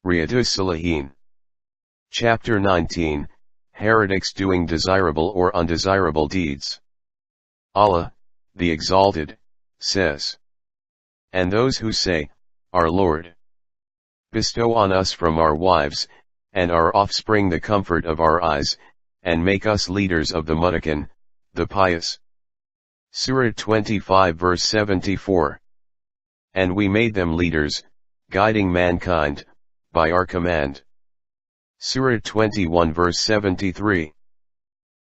Riyadus Salihin. Chapter 19, Heretics Doing Desirable or Undesirable Deeds. Allah, the Exalted, says, "And those who say, Our Lord, bestow on us from our wives, and our offspring the comfort of our eyes, and make us leaders of the muttaqin, the pious." Surah 25 verse 74. And we made them leaders, guiding mankind, by our command. Surah 21 verse 73.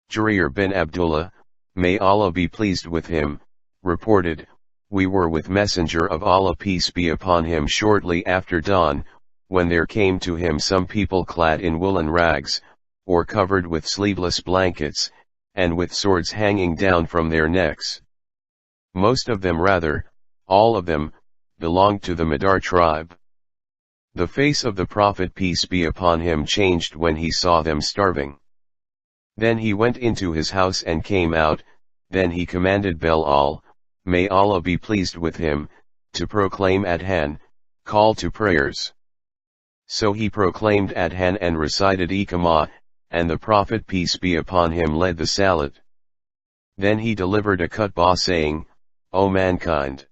Jarir bin Abdullah, may Allah be pleased with him, reported, "We were with Messenger of Allah peace be upon him shortly after dawn, when there came to him some people clad in woolen rags, or covered with sleeveless blankets, and with swords hanging down from their necks. Most of them, rather, all of them, belonged to the Madar tribe. The face of the Prophet peace be upon him changed when he saw them starving. Then he went into his house and came out, then he commanded Bilal, may Allah be pleased with him, to proclaim Adhan, call to prayers. So he proclaimed Adhan and recited Iqamah, and the Prophet peace be upon him led the salat. Then he delivered a khutbah saying, O mankind!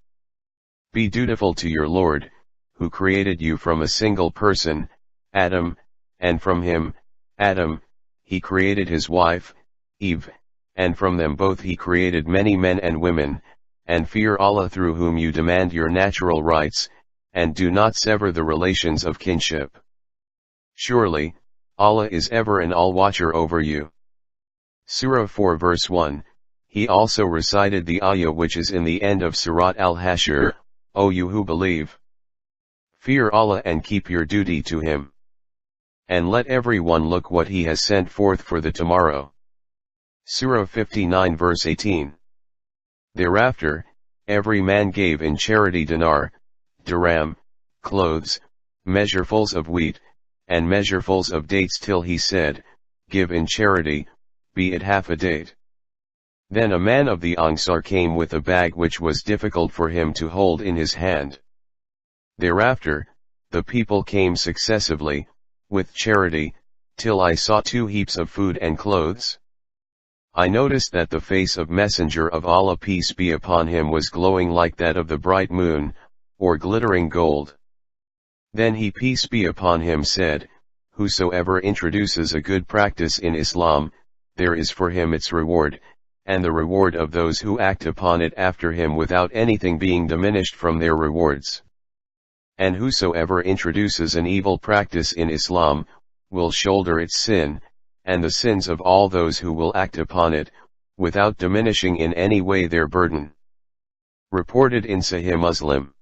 Be dutiful to your Lord, who created you from a single person, Adam, and from him, Adam, he created his wife, Eve, and from them both he created many men and women, and fear Allah through whom you demand your natural rights, and do not sever the relations of kinship. Surely, Allah is ever an all-watcher over you." Surah 4 verse 1, he also recited the ayah which is in the end of Surat al-Hashr, O you who believe! Fear Allah and keep your duty to Him. And let everyone look what He has sent forth for the tomorrow. Surah 59 verse 18. Thereafter, every man gave in charity dinar, dirham, clothes, measurefuls of wheat, and measurefuls of dates till he said, Give in charity, be it half a date. Then a man of the Ansar came with a bag which was difficult for him to hold in his hand. Thereafter, the people came successively, with charity, till I saw 2 heaps of food and clothes. I noticed that the face of Messenger of Allah peace be upon him was glowing like that of the bright moon, or glittering gold. Then he peace be upon him said, Whosoever introduces a good practice in Islam, there is for him its reward, and the reward of those who act upon it after him without anything being diminished from their rewards. And whosoever introduces an evil practice in Islam, will shoulder its sin, and the sins of all those who will act upon it, without diminishing in any way their burden. Reported in Sahih Muslim.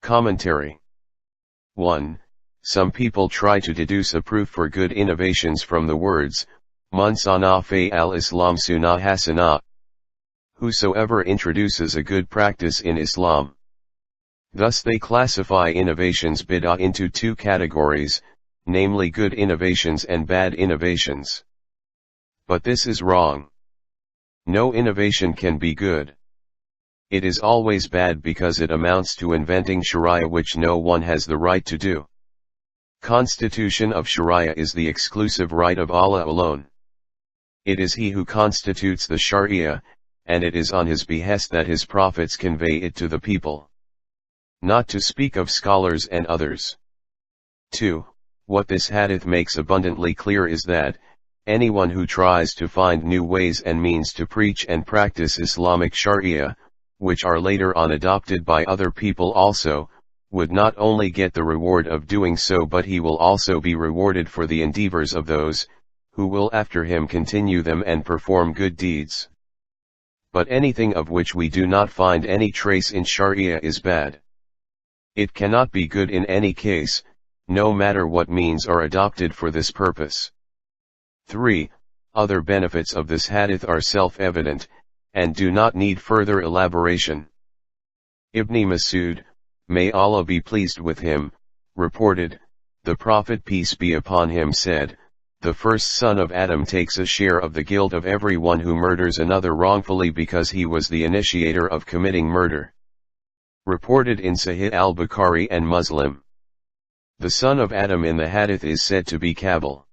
Commentary. 1. Some people try to deduce a proof for good innovations from the words, Man sana fi al-Islam sunnah hasanah. Whosoever introduces a good practice in Islam. Thus they classify innovations bid'ah into 2 categories, namely good innovations and bad innovations. But this is wrong. No innovation can be good. It is always bad because it amounts to inventing Sharia which no one has the right to do. Constitution of Sharia is the exclusive right of Allah alone. It is He who constitutes the Sharia, and it is on His behest that His prophets convey it to the people. Not to speak of scholars and others. 2. What this hadith makes abundantly clear is that, anyone who tries to find new ways and means to preach and practice Islamic Sharia, which are later on adopted by other people also, would not only get the reward of doing so but he will also be rewarded for the endeavors of those, who will after him continue them and perform good deeds. But anything of which we do not find any trace in Sharia is bad. It cannot be good in any case, no matter what means are adopted for this purpose. 3. Other benefits of this hadith are self-evident, and do not need further elaboration. Ibn Masud, may Allah be pleased with him, reported, the Prophet peace be upon him said, the first son of Adam takes a share of the guilt of everyone who murders another wrongfully because he was the initiator of committing murder. Reported in Sahih al-Bukhari and Muslim. The son of Adam in the hadith is said to be Kabil.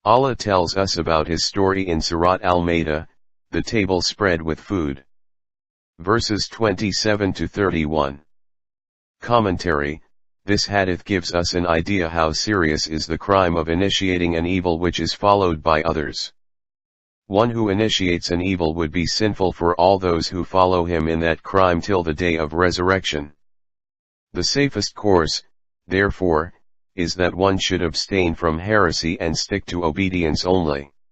Allah tells us about his story in Surat Al-Ma'idah, the table spread with food. Verses 27 to 31. Commentary: this hadith gives us an idea how serious is the crime of initiating an evil which is followed by others. One who initiates an evil would be sinful for all those who follow him in that crime till the day of resurrection. The safest course, therefore, is that one should abstain from heresy and stick to obedience only.